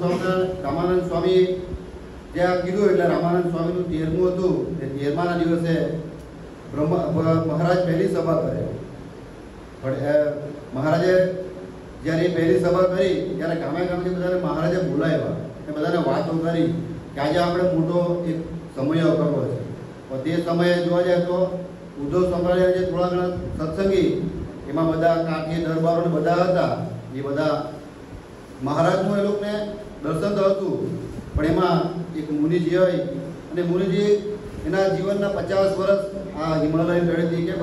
રામાનંદ સ્વામી જ્યાં કીધું એટલે રામાનંદ સ્વામીનું 13મું હતું. એ 13માના દિવસે મહારાજ પહેલી સભા કરે. પણ મહારાજે જ્યારે એ પહેલી સભા કરી ત્યારે ગામે ગામથી બધાને મહારાજે બોલાવ્યા. એ બધાને વાતો કરી કે આજે આપણે મોટો એક સમય કરવો છે. તો તે સમયે જોવા જાય તો ઉદ્ધવ સંપ્રદાય જે થોડા ઘણા સત્સંગી એમાં બધા કાઠી દરબારો બધા હતા. એ બધા મહારાજનું એ લોકોને દર્શન તો હતું, પણ એમાં એક મુનિજી હોય અને મુનિજી એના જીવનના 50 વર્ષ આ હિમાલય ચડેથી કે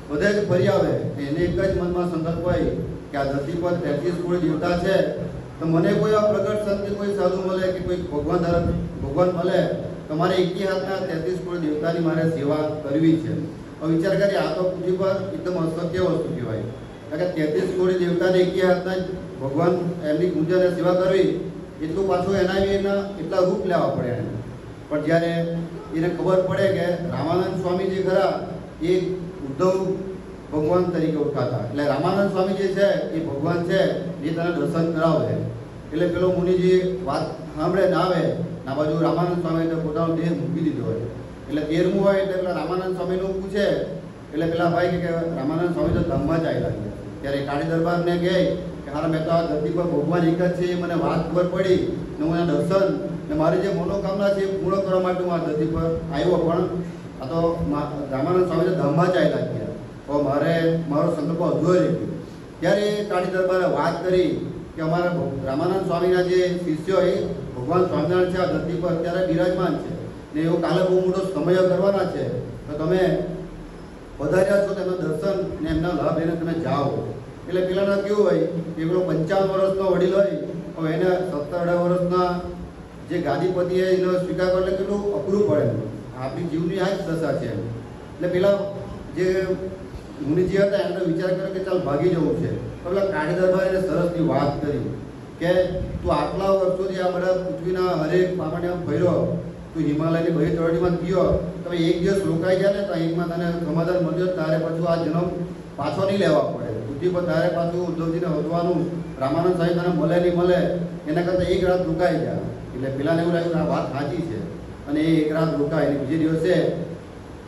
બધે જ ફરી આવે. એને એક જ મનમાં સંકલ્પ હોય કે આ ધરતી પર 33 કરોડ દેવતા છે, તો મને કોઈ આ પ્રગટ સંત કોઈ સાધુ મળે કે કોઈ ભગવાન મળે તો મારે એકી હાથના 33 કરોડ દેવતાની મારે સેવા કરવી છે. હવે વિચાર કરીએ, આ તો પૃથ્વી પર એકદમ અશક્ય વસ્તુ કહેવાય. કારણ કે 33 કરોડ દેવતાને એકી હાથના ભગવાન એમની પૂજા અને સેવા કરવી એટલું પાછું એના એટલા રૂપ લેવા પડે એને. પણ જ્યારે એને ખબર પડે કે રામાનંદ સ્વામી જે ખરા એ ઉદ્ધવ ભગવાન તરીકે ઓળખાતા, એટલે રામાનંદ સ્વામી જે છે એ ભગવાન છે, એ તને દર્શન કરાવે. એટલે પેલો મુનિજી વાત સાંભળે ના આવે, ના બાજુ રામાનંદ સ્વામી એટલે પોતાનો દેહ મૂકી દીધો હોય. એટલે 13મું હોય એટલે પેલા રામાનંદ સ્વામીનું પૂછે એટલે પેલા ભાઈ કે રામાનંદ સ્વામી તો ધામમાં જ આવેલા છે. ત્યારે કાળી દરબારને કહે કે હારા મેં તો આ ધરતી પર ભગવાન એક જ છે, મને વાત ખબર પડી ને હું એના દર્શન ને મારી જે મનોકામના છે એ પૂર્ણ કરવા માટે હું આ ધરતી પર આવ્યો. પણ આ તો રામાનંદ સ્વામી તો ધામમાં જ આવેલા ગયા, તો મારો સંકલ્પ અધૂરો રહી ગયો. ત્યારે કાળી દરબારે વાત કરી કે અમારા રામાનંદ સ્વામીના જે શિષ્યો એ ભગવાન સ્વામિનારાયણ છે આ ધરતી પર અત્યારે બિરાજમાન છે ને એવો કાલે બહુ મોટો સમય કરવાના છે, તો તમે વધાર્યા છો તેના દર્શન ને એમના લાભ લઈને તમે જાઓ. એટલે પેલાના કેવું હોય કે પેલો 55 વર્ષનો વડીલ હોય, હવે એને 17-18 વર્ષના જે ગાદીપતિ હોય એનો સ્વીકાર કરે એટલે કેટલું અઘરું પડે. આપણી જીવની આ જ દશા છે. એટલે પેલા જે મુનિજી હતા એમનો વિચાર કર્યો કે ચાલ ભાગી જવું છે. તો પેલા કાળી દરબારે સરસની વાત કરી કે તું આટલા વર્ષોથી આ બધા પૃથ્વીના હરેક પામણે ફર્યો, તું હિમાલયની બધી તળેટીમાં ગયો, તમે એક દિવસ રોકાઈ જાય ને તો એકમાં તને સમાધાન મળ્યો, તારે પાછું આ જન્મ પાછો નહીં લેવા પડે. પૃથ્વી પર તારે પાછું ઉદ્ધવજીને વધવાનું રામાનંદ સાહેબ તને મળે નહીં મળે એના કરતાં એક રાત રોકાઈ જાય. એટલે પેલાને એવું લાગ્યું કે આ વાત સાચી છે અને એ એક રાત રોકાય. અને બીજે દિવસે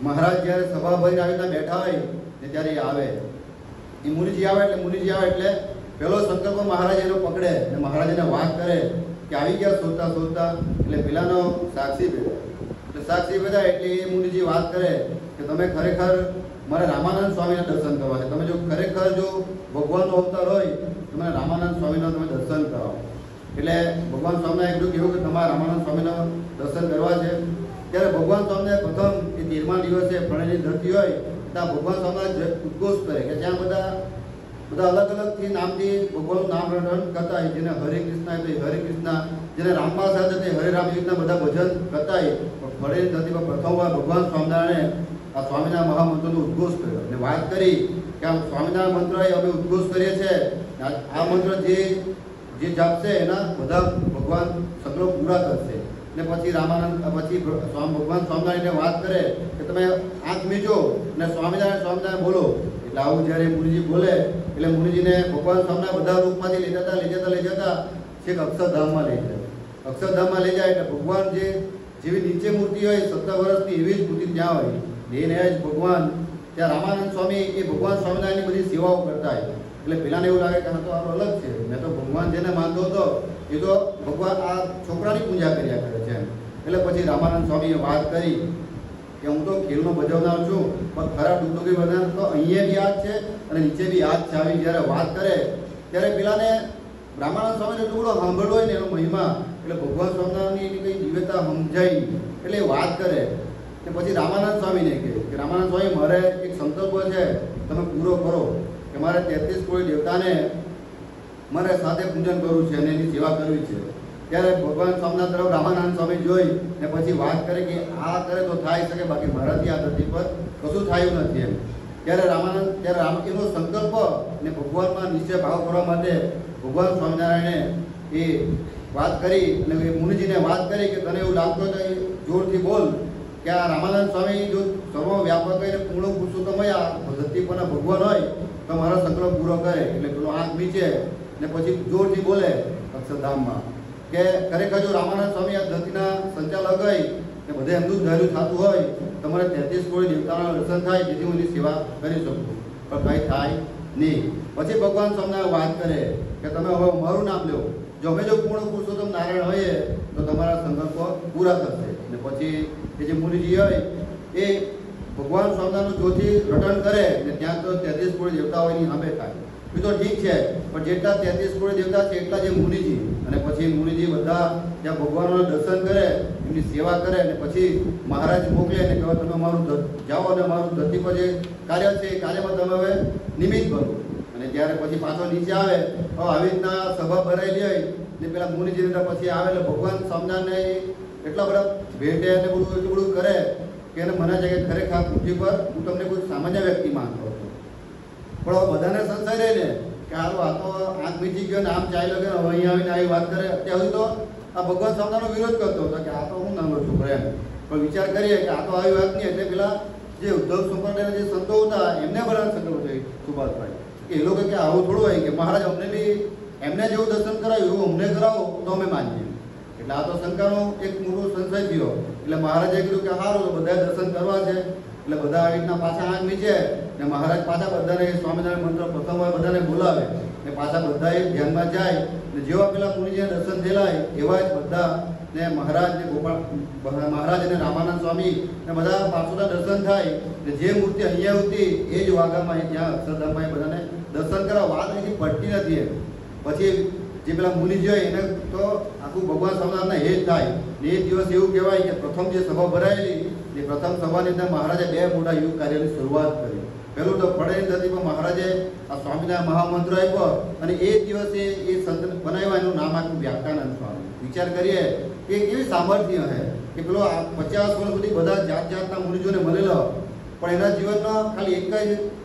મહારાજ જ્યારે સભા ભરીને આવી ત્યાં બેઠા હોય ને ત્યારે એ આવે, એ મુનિજી આવે એટલે પેલો સંકલ્પ મહારાજ એનો પકડે ને મહારાજ એને વાત કરે કે આવી ગયા શોધતા એટલે પેલાનો સાક્ષી ભેગા. એટલે સાક્ષી ભેગા એટલે એ મુનિજી વાત કરે કે તમે ખરેખર મારે રામાનંદ સ્વામીના દર્શન કરવા છે. તમે જો ખરેખર જો ભગવાનનો અવતાર હોય તો મને રામાનંદ સ્વામીના તમે દર્શન કરાવો. એટલે ભગવાન સ્વામીને એટલું કહ્યું કે તમારે રામાનંદ સ્વામીના દર્શન કરવા છે. ત્યારે ભગવાન સ્વામીને પ્રથમ એ 13મા દિવસે પ્રણયની ધરતી હોય ત્યાં ભગવાન સ્વામીને ઉદ્ઘોષ કરે કે જ્યાં બધા અલગ અલગથી નામથી ભગવાનનું નામ રટણ કરતા હોય. જેને હરે કૃષ્ણ એટલે હરે કૃષ્ણ, જેને રામપાલ સાથે તે હરે રામ યુગના બધા ભજન કરતા હોય. ફળેની ધરતી પર પ્રથમવાર ભગવાન સ્વામિનારાયણે આ સ્વામિનારાયણ મહામંત્રનો ઉદ્ઘોષ કર્યો અને વાત કરી કે આ સ્વામિનારાયણ મંત્ર અમે ઉદ્ઘોષ કરીએ છીએ. આ મંત્ર જે જાપશે એના બધા ભગવાન સકલો પૂરા કરશે. ને પછી ભગવાન સ્વામિનારાયણને વાત કરે કે તમે આંખ મીચો ને સ્વામિનારાયણ બોલો. એટલે આવું જ્યારે મુનિજી બોલે એટલે મુનિજીને ભગવાન સ્વામિનારાયણ બધા રૂપમાંથી લઈ જતા છેક અક્ષરધામમાં લઈ જાય. અક્ષરધામમાં લઈ જાય એટલે ભગવાન જેવી નીચે મૂર્તિ હોય 17 વર્ષની એવી જ મૂર્તિ ત્યાં હોય. એને જ ભગવાન ત્યાં રામાનંદ સ્વામી એ ભગવાન સ્વામિનારાયણની બધી સેવાઓ કરતા હોય. એટલે પેલાને એવું લાગે કે હા તો આ અલગ છે, મેં તો ભગવાન જેને માનતો હતો એ તો ભગવાન આ છોકરાની પૂજા કર્યા કરે છે. એટલે પછી રામાનંદ સ્વામીએ વાત કરી કે હું તો ખેલનો ભજવનાર છું, પણ ખરા ડુગડુગી બનાર તો અહીંયા બી યાદ છે અને નીચે બી યાદ છે. આવી જ્યારે વાત કરે ત્યારે પેલાને રામાનંદ સ્વામીને ટુકડો સાંભળવો હોય ને એનો મહિમા એટલે ભગવાન સ્વામિનારાયણની કંઈ દિવ્યતા સમજાય એટલે એ વાત કરે કે પછી રામાનંદ સ્વામીને કહે કે રામાનંદ સ્વામી મારે એક સંકલ્પ છે તમે પૂરો કરો કે મારે 33 કરોડ દેવતાને મારે સાથે પૂજન કરવું છે અને એની સેવા કરવી છે. ત્યારે ભગવાન સ્વામિનારાયણ તરફ રામાનંદ સ્વામી જોઈ ને પછી વાત કરે કે આ કરે તો થાય શકે, બાકી મારાથી આ ધરતી પર કશું થયું નથી એમ. ત્યારે એનો સંકલ્પ ને ભગવાનમાં નિશ્ચય ભાવ કરવા માટે ભગવાન સ્વામિનારાયણે એ વાત કરી અને મુનિજીને વાત કરી કે તને એવું લાગતું હોય તો જોરથી બોલ કે આ રામાનંદ સ્વામી જો સર્વ વ્યાપક હોય ને પૂર્ણ પુરુષોત્તમ હોય આ ધરતી પરના ભગવાન હોય તો મારો સંકલ્પ પૂરો કરે. એટલે પેલો આંખ નીચે ને પછી જોરથી બોલે અક્ષરધામમાં કે ખરેખર જો રામાનંદ સ્વામી આ ધરતીના સંચાલક હોય કે બધે એમનું જ ધાર્યું થતું હોય તમારે 33 કરોડ દેવતાના દર્શન થાય જેથી હું એની સેવા કરી શકું, પણ કંઈ થાય નહીં. પછી ભગવાન સ્વામિનારાયણ વાત કરે કે તમે હવે મારું નામ લો, જો અમે જો પૂર્ણ પુરુષોત્તમ નારાયણ હોઈએ તો તમારા સંકલ્પો પૂરા થશે. અને પછી એ જે મુનિજી હોય એ ભગવાન સ્વામિનારાયણનું જોથી રટન કરે ને ત્યાં તો 33 કરોડ દેવતા હોય એની સામે થાય. એ તો ઠીક છે, પણ જેટલા 33 કરોડ દેવતા છે એટલા જે મુનિજી, અને પછી મુનિજી બધા ત્યાં ભગવાનના દર્શન કરે, એમની સેવા કરે, અને પછી મહારાજ મોકલે અને કહે તમે મારું જાઓ અને મારું ધરતી પર જે કાર્ય છે એ કાર્યમાં તમે હવે નિમિત્ત બનો. અને ત્યારે પછી પાછો નીચે આવે, હવે આવી રીતના સભા ભરાયેલી હોય ને પેલા મુનિજીને પછી આવે એટલે ભગવાન સ્વામિનારાયણને એટલા બધા ભેટે અને બધું એટલું બધું કરે કે એને મને છે કે ખરેખર પૃથ્વી પર હું તમને કોઈ સામાન્ય વ્યક્તિ માનતો હતો, પણ હવે બધાને સંશય રહે ને કે આ તો આંખ મીચી ગયો ને આમ ચાલ્યો ગયો, હવે અહીંયા આવીને આવી વાત કરે. અત્યાર સુધી તો આ ભગવાન સ્વામિનારાયણનો વિરોધ કરતો હતો કે આ તો હું નાનો છોકરો એમ, પણ વિચાર કરીએ કે આ તો આવી વાત નહીં. એટલે પેલા જે ઉદ્ધવ સંપ્રદાયના જે સંતો હતા એમને બરાબર સંકલ્પ થયો સુભાષભાઈ કે એ લોકો કે આવું થોડું હોય કે મહારાજ અમને બી એમને જેવું દર્શન કરાવ્યું એવું અમને કરાવો તો અમે માનીએ. એટલે આ તો શંકાનો એક મોટો સંશય થયો. એટલે મહારાજે કીધું કે સારું તો બધા દર્શન કરવા છે. એટલે બધા આવી રીતના પાછા આંખ નીચે ને મહારાજ પાછા બધાને સ્વામિનારાયણ મંત્ર પ્રથમ વાર બધાને બોલાવે ને પાછા બધા ધ્યાનમાં જાય ને જેવા પેલા મુનિજીને દર્શન થયેલા એવા જ બધા ને મહારાજ ને ગોપાલ મહારાજ અને રામાનંદ સ્વામી ને બધા પાછોના દર્શન થાય ને જે મૂર્તિ અહીંયા હતી એ જ વાઘામાં ત્યાં અક્ષરધામમાં બધાને દર્શન કરવા વાત એથી પડતી નથી. પછી જે પેલા મુનિજી હોય એને તો આખું ભગવાન સ્વામિનારાયણના હેત થાય ને એ દિવસ એવું કહેવાય કે પ્રથમ જે સભા ભરાયેલી એ પ્રથમ સભાની અંદર મહારાજે 2 મોટા યુગ કાર્યની શરૂઆત કરી. પહેલું તો ફળેની ધરતીમાં મહારાજે આ સ્વામિનારાયણ મહામંત્ર આપ્યો અને એ દિવસે એ સંત બનાવ્યા, એનું નામ આપ્યું વ્યાખ્યાનંદ સ્વામી. વિચાર કરીએ કે કેવી સામર્થ્ય છે કે પેલો 50 વર્ષ સુધી બધા જાતના મુનિજોને મળેલો, પણ એના જીવનમાં ખાલી એક જ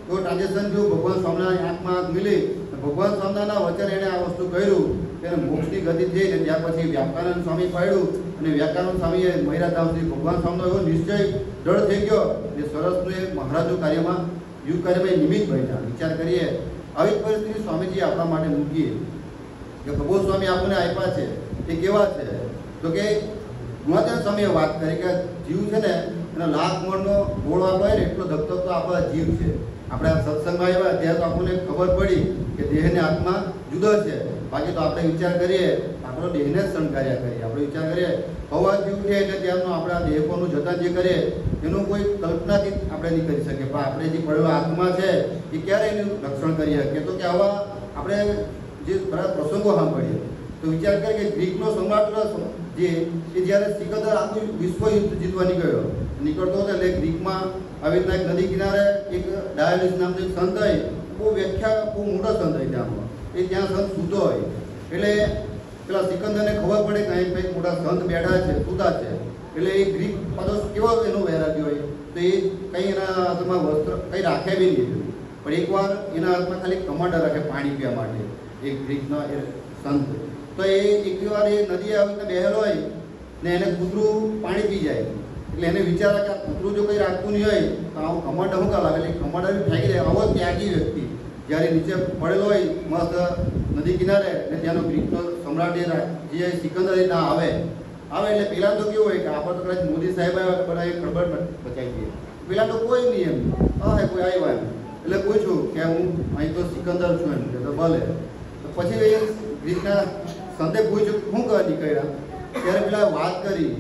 એવો ટ્રાન્ઝેક્શન થયું, ભગવાન સ્વામિનારાયણ આંખમાં આંખ મિલી, ભગવાન સ્વામિનારાયણના વચન એણે આ વસ્તુ કર્યું, તેને મોક્ષની ગતિ થઈ ને ત્યાર પછી વ્યાખ્યાનંદ સ્વામી પાડ્યું અને વ્યાખ્યાનંદ સ્વામીએ મહિરાધામ સુધી ભગવાન સ્વામીનો એવો નિશ્ચય દ્રઢ થઈ ગયો કે સરસનું એ મહારાજુ કાર્યમાં યુગ કાર્યમાં નિમિત્ત બન્યા. વિચાર કરીએ આવી પરિસ્થિતિ સ્વામીજી આપણા માટે મૂકીએ કે પ્રભુ સ્વામી આપણને આપ્યા છે એ કેવા છે. તો કે ગુણાતીત સ્વામીએ વાત કરી કે જીવ છે ને એનો લાખ મણનો ગોળ આપો હોય ને એટલો ધબધબ તો આપણા જીવ છે. આપણે આ સત્સંગમાં આવ્યા ત્યાં તો આપણને ખબર પડી કે દેહ ને આત્મા જુદો છે. બાકી તો આપણે વિચાર કરીએ આપણો દેહને જ શણગાર્યા કરીએ. આપણે વિચાર કરીએ હવા જીવ છે એટલે ત્યારનું આપણે આ દેહકોનું જતન જે કરીએ એનું કોઈ કલ્પનાથી આપણે નહીં કરી શકીએ, પણ આપણે જે પડેલો આત્મા છે એ ક્યારે એનું રક્ષણ કરી શકીએ. તો કે આવા આપણે જે બધા પ્રસંગો સાંભળીએ તો વિચાર કરીએ કે ગ્રીકનો સમ્રાટ જે એ જ્યારે સિકંદર આખું વિશ્વયુદ્ધ જીતવા નીકળતો હતો એટલે ગ્રીકમાં આવી રીતના એક નદી કિનારે એક ડાયાલિસ નામનો એક સંત હોય, બહુ બહુ મોટો સંત હોય ત્યાંનો. એ ત્યાં સંત સૂતો હોય એટલે પેલા સિકંદરને ખબર પડે કે અહીં કંઈક મોટા સંત બેઠા છે, સૂતા છે. એટલે એ ગ્રીક પાછો કેવો એનો વૈરાગ્ય હોય તો એ કંઈ એના હાથમાં વસ્ત્ર કંઈ રાખે બી નહીં, પણ એકવાર એના હાથમાં ખાલી કમાન્ડર રાખે પાણી પીવા માટે એક ગ્રીકનો એ સંત. તો એ એકવાર એ નદી આવી રીતે બેહેલો હોય ને એને કૂતરું પાણી પી જાય એટલે એને વિચારે કે આ કૂતરું જો કંઈ રાખતું નહીં હોય તો આવું કમાન્ડર શું લાગે એટલે કમાન્ડર બી ફેંકી જાય. આવો ત્યાગી વ્યક્તિ જ્યારે નીચે પડેલો હોય મસ્ત નદી કિનારે એટલે ત્યાંનો ગ્રીકનો સમ્રાટ જે સિકંદર ના આવે એટલે પહેલાં તો કેવું હોય કે આપણે તો કદાચ મોદી સાહેબ આવ્યા તો બધા એ ખબર બચાવી દઈએ. પહેલાં તો કોઈ નહીં એમ હા કોઈ આવ્યા એમ એટલે પૂછ્યું કે હું અહીં તો સિકંદર છું એમ કે તો ભલે. તો પછી એ ગ્રીકના સંતે પૂછ્યું શું કરવા નીકળ્યા ત્યારે પેલા વાત કરી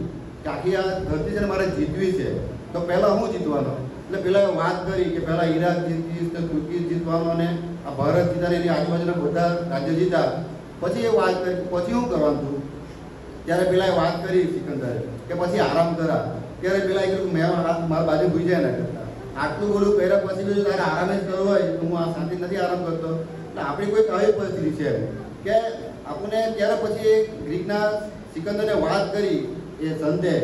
કે આખી આ ધરતી છે ને મારે જીતવી છે તો પહેલાં હું જીતવાનો. એટલે પેલા વાત કરી કે પહેલાં ઈરાક જીતીશ તો તુર્કી જીતવાનો અને આ ભારત જીતાને એની આજુબાજુના બધા રાજ્યો જીતા. પછી એ વાત કરી પછી શું કરવાનું હતું ત્યારે પેલા એ વાત કરી સિકંદરે કે પછી આરામ કરા. ત્યારે પેલા કીધું મેં મારા બાજુ ભૂઈ જાય ના કરતા આટલું બધું કર્યા પછી બીજું તારે આરામ જ કરવો હોય તો હું આ શાંતિ નથી આરામ કરતો. એટલે આપણી કોઈ આવી પરિસ્થિતિ છે કે આપણને ત્યારે પછી ગ્રીકના સિકંદરને વાત કરી એ સંતે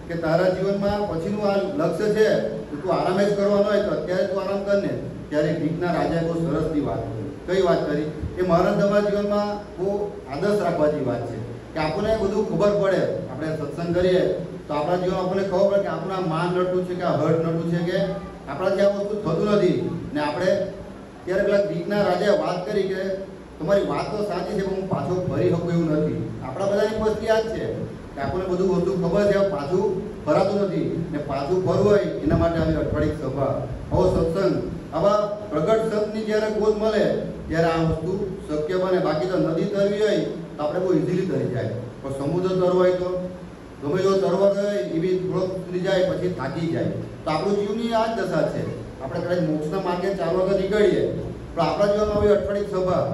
કે તારા જીવનમાં પછીનું આ લક્ષ્ય છે તો તું આરામ જ કરવાનો હોય તો અત્યારે તું આરામ કર ને. ત્યારે ગ્રીકના રાજાએ બહુ સરસની વાત કરી. કઈ વાત કરી એ મહારાજ તમારા જીવનમાં બહુ આદર્શ રાખવાની વાત છે કે આપણને બધું ખબર પડે. આપણે સત્સંગ કરીએ તો આપણા જીવનમાં આપણને ખબર પડે કે આપણું આ માન નડતું છે કે આ હર્ટ નડતું છે કે આપણાથી આ વસ્તુ થતું નથી ને આપણે ત્યારે પેલા ગ્રીકના રાજાએ વાત કરી કે તમારી વાત તો સાચી છે પણ હું પાછો ફરી શકું એવું નથી. આપણા બધાની વસ્તુ આ જ છે કે આપણને બધું વસ્તુ ખબર છે, પાછું ફરાતું નથી ને પાછું ફરવું હોય એના માટે આવી અઠવાડિક સભા, આવો સત્સંગ, આવા પ્રગટ સંતની જ્યારે ગોદ મળે ત્યારે આ વસ્તુ શક્ય બને. બાકી તો નદી તરવી હોય તો આપણે બહુ ઇઝીલી તરી જાય, પણ સમુદ્ર તરવો હોય તો ગમે એવો તરવા ગયો એ બી થોડોક સુધી જાય પછી થાકી જાય. તો આપણું જીવની આ જ દશા છે. આપણે કદાચ મોક્ષના માર્ગે ચાલવા તો નીકળીએ, પણ આપણા જીવનમાં આવી અઠવાડિક સભા,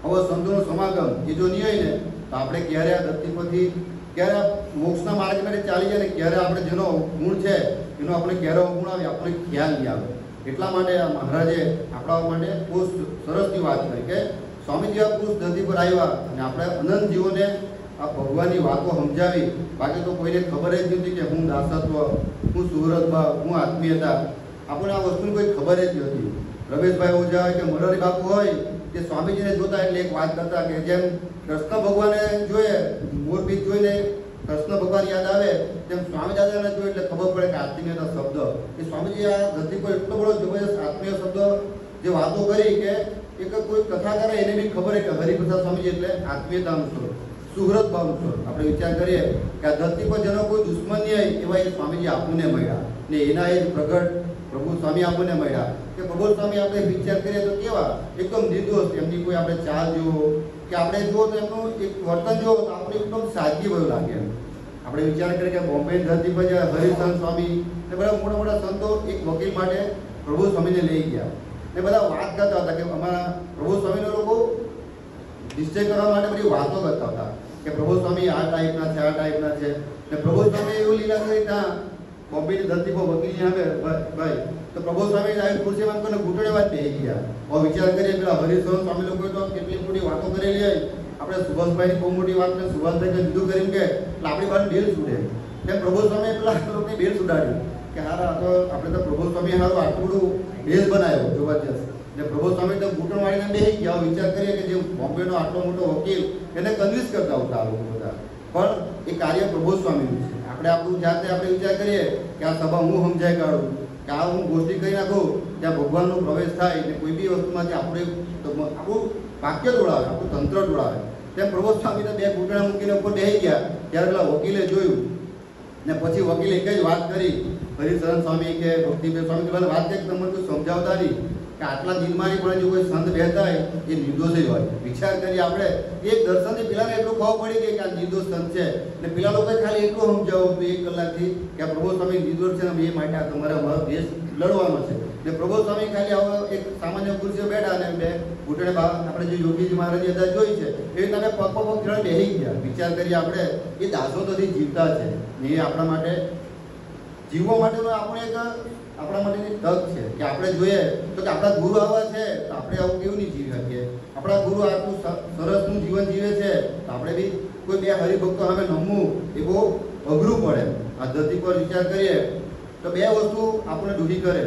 આવો સંતોનો સમાગમ એ જો નહીં હોય ને તો આપણે ક્યારે આ ધરતી પરથી ક્યારે મોક્ષના માર્ગ માટે ચાલી જાય ને ક્યારે આપણે જેનો ગુણ છે એનો આપણે ક્યારે અવગુણ આવે આપણને ખ્યાલ નહીં આવે. એટલા માટે આ મહારાજે આપણા માટે બહુ સરસની વાત કરી કે સ્વામીજી આ પુરુષ ધરતી પર આવ્યા અને આપણે અનંત જીવોને આ ભગવાનની વાતો સમજાવી. બાકી તો કોઈને ખબર જ નથી કે હું દાસત્વ, હું સુહૃદભાવ, હું આત્મીયતા, આપણને આ વસ્તુની કોઈ ખબર જ નથી. રમેશભાઈ ઓઝા હોય કે મોરારી બાપુ હોય તે સ્વામીજીને જોતા એટલે એક વાત કરતા કે જેમ કૃષ્ણ ભગવાને જોઈએ, મોરબીજ જોઈને કૃષ્ણ ભગવાન યાદ આવે તેમ સ્વામી દાદાને જોઈએ એટલે ખબર પડે કે આત્મીયતા શબ્દ એ સ્વામીજી આ ધરતી પર એટલો બધો જબરજસ્ત આત્મીય શબ્દ જે વાતો કરી કે એક કોઈ કથા કરે એને બી ખબર કે હરિપ્રસાદ સ્વામીજી એટલે આત્મીયતાનું સ્વરૂપ, સુહૃદ ભાવનું સ્વરૂપ. આપણે વિચાર કરીએ કે આ ધરતી પર જેનો કોઈ દુશ્મન નહીં હોય એવા એ સ્વામીજી આપણને મળ્યા ને એના એ જ પ્રગટ પ્રભુ સ્વામી આપણને મળ્યા કે પ્રભુ સ્વામી આપણે વિચાર કરીએ તો કેવા એકદમ નિર્દોષ, એમની કોઈ આપણે ચાલ જુઓ કે આપણે જુઓ તો એમનું એક વર્તન જુઓ તો આપણે એકદમ સાદગી ભર્યું લાગે. આપણે વિચાર કરીએ કે બોમ્બે ધરતી પર હરિચંદ સ્વામી ને બધા મોટા મોટા સંતો એક વકીલ માટે પ્રભુ સ્વામીને લઈ ગયા ને બધા વાત કરતા હતા કે અમારા પ્રભુ સ્વામીના લોકો નિશ્ચય કરવા માટે બધી વાતો કરતા હતા કે પ્રભુ સ્વામી આ ટાઈપના છે, આ ટાઈપના છે. ને પ્રભુ સ્વામી એવું લીલા કરી ત્યાં બોમ્બેની ધરતી પર વકીલની આવે ભાઈ તો પ્રભુ સ્વામી આવી ખુરશીમાં કરીને ઘૂંટણે વાત બેસી ગયા. હવે વિચાર કરીએ પેલા હરિચંદ સ્વામી લોકો તો કેટલી મોટી વાતો કરેલી હોય. આપણે સુભાષભાઈની બહુ મોટી વાત ને સુભાષભાઈ જુદું કરીને કે આપણી પાસે બેલ છૂટે તેમ પ્રભુ સ્વામી પેલા લોકોની બેલ છૂટાડી કે હારા તો આપણે તો પ્રભુ સ્વામી હારું આટલું બધું બેલ બનાવ્યો જબરજસ્ત ને પ્રભુ સ્વામી તો ઘૂંટણ વાળીને બેસી ગયા. વિચાર કરીએ કે જે બોમ્બેનો આટલો મોટો વકીલ એને કન્વિન્સ કરતા હતા આ લોકો બધા, પણ એ કાર્ય પ્રભુ સ્વામીનું છે. આપણે આપણું જાતે આપણે વિચાર કરીએ કે આ સભા હું સમજાય કાઢું કે આ હું ગોષ્ઠી કરી નાખું ત્યાં ભગવાનનો પ્રવેશ થાય ને કોઈ બી વસ્તુમાંથી આપણે આપણું વાક્ય દોડાવે, આપણું તંત્ર દોડાવે. તેમ પ્રભુ સ્વામીને બે ઘૂંટણા મૂકીને ઉપર બેસી ગયા ત્યારે પેલા વકીલે જોયું ને પછી વકીલે એક જ વાત કરી, હરિચરણ સ્વામી કે ભક્તિભાઈ સ્વામી પેલા વાત કરી તમને કોઈ સમજાવતા નહીં કે આટલા દિનમાંની પણ જો કોઈ સંત બેસતા હોય એ નિર્દોષ જ હોય. વિચાર કરીએ આપણે એક દર્શનથી પેલાને એટલું ખબર પડી ગઈ કે આ નિર્દોષ સંત છે ને પેલા લોકોએ ખાલી એટલું સમજાવું હતું 1 કલાકથી કે આ પ્રભુ સ્વામી નિર્દોષ છે ને એ માટે આ તમારે અમારો દેશ લડવાનો છે. ને પ્રભુ સ્વામી ખાલી આવો એક સામાન્ય ખુરશીઓ બેઠા અને બે ઘૂંટણે આપણે જે યોગીજી મહારાજની અંદર જોઈ છે એ તમે પગ ત્રણ બેસી ગયા. વિચાર કરીએ આપણે એ દાસોથી જીવતા છે ને એ આપણા માટે જીવવા માટેનો આપણે એક આપણા માટેની તક છે કે આપણે જોઈએ તો કે આપણા ગુરુ આવા છે તો આપણે આવું કેવું નહીં જીવી શકીએ. આપણા ગુરુ આટલું સરસનું જીવન જીવે છે તો આપણે બી કોઈ બે હરિભક્તો સામે નમવું એ બહુ અઘરું પડે. આ ધરતી પર વિચાર કરીએ તો બે વસ્તુ આપણને દુઃખી કરે.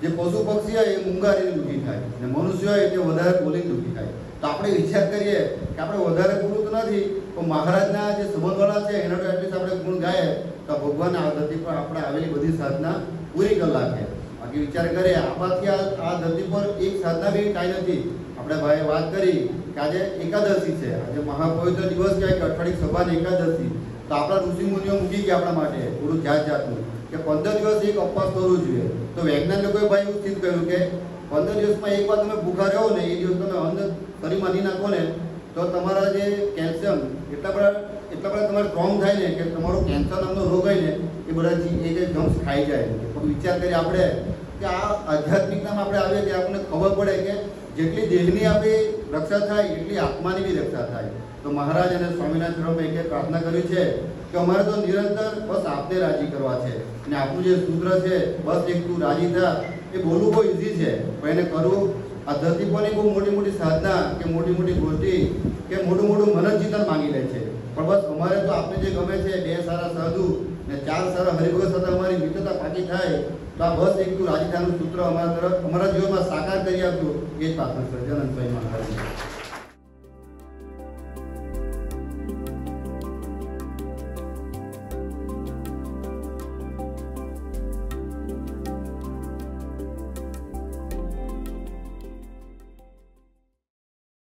જે પશુ પક્ષી હોય એ મૂંગારીને દુઃખી થાય ને મનુષ્ય હોય તે વધારે બોલીને દુઃખી થાય. તો આપણે વિચાર કરીએ કે આપણે વધારે ગુરુ તો નથી પણ મહારાજના જે સંબંધવાળા છે એના તો એટલીસ્ટ આપણે ગુણ ગાય તો ભગવાન આ ધરતી પર આપણે આવેલી બધી સાધના પૂરી કલાકે. બાકી વિચાર કરીએ આપણાથી આ ધરતી પર એક સાધના બી કાંઈ નથી. આપણે ભાઈ વાત કરી કે આજે એકાદશી છે, આજે મહાપવિત્ર દિવસ કહેવાય કે અઠવાડિક સભાની એકાદશી. તો આપણા ઋષિમુનિઓ મૂકી ગયા આપણા માટે થોડું જાતનું કે 15 દિવસ એક ઉપવાસ કરવું જોઈએ. તો વૈજ્ઞાનિકોએ ભાઈ એવું સ્થિત કર્યું કે 15 દિવસમાં એક વાર તમે ભૂખા રહો ને એ દિવસ તમે અન્ન શરીરમાં નહીં નાખો ને તો તમારા જે કેલ્શિયમ એટલા બધા તમારે સ્ટ્રોંગ થાય ને કે તમારો કેન્સર નામનો રોગ હોય ને એ બધા એ જે જમ્સ ખાઈ જાય. પણ વિચાર કરીએ આપણે કે આ આધ્યાત્મિકતામાં આપણે આવીએ ત્યારે આપણને ખબર પડે કે જેટલી દેહની આપણી રક્ષા થાય એટલી આત્માની બી રક્ષા થાય. તો મહારાજ અને સ્વામિનારાયણ ચરણમાં એક પ્રાર્થના કરી છે કે અમારે તો નિરંતર બસ આપને રાજી કરવા છે અને આપણું જે સૂત્ર છે બસ એક તું રાજી થા એ બોલવું બહુ ઇઝી છે પણ એને કરવું આ ધરતી પરની બહુ મોટી મોટી સાધના કે મોટી મોટી ગોષ્ઠી કે મોટું મનોચિંતન માંગી લે છે. પણ બસ અમારે તો આપણે જે ગમે છે 2 સારા સાધુ ને 4 સારા હરિભગત સાથે અમારી મિત્રતા પાકી થાય તો આ બસ એક તું રાજી થાનું સૂત્ર અમારા જીવનમાં સાકાર કરી આપ્યું એ જ પ્રાર્થના સર્જાનંદ સ્વામી મહારાજ.